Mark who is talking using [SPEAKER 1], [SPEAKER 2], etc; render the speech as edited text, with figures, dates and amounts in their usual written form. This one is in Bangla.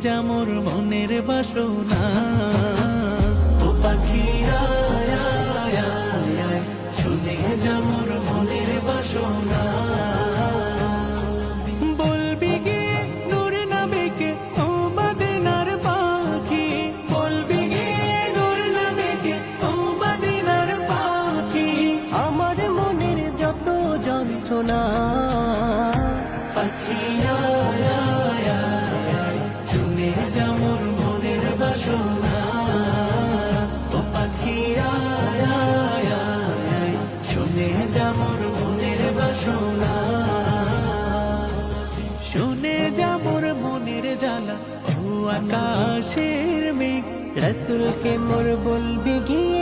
[SPEAKER 1] যা মোর মনের বাসনা। ও পাখি আয় আয় আয় আয়, শুনে যা মোর মনের বাসনা। বলবি গিয়ে নূর নবীকে ও মদিনার পাখি, বলবি গিয়ে নূর নবীকে ও মদিনার পাখি।
[SPEAKER 2] আমার মনের যত যন্ত্রণা
[SPEAKER 1] পাখি আয় আয় আয় আয়, শুনে যা মোর মনের বাসনা। ও পাখি আয় আয় আয় আয়, শুনে যা মোর মনের বাসনা। শুনে যা মোর মনের জ্বালা ও আকাশের মেঘ,
[SPEAKER 2] রসুলকে মোর বলবি গিয়ে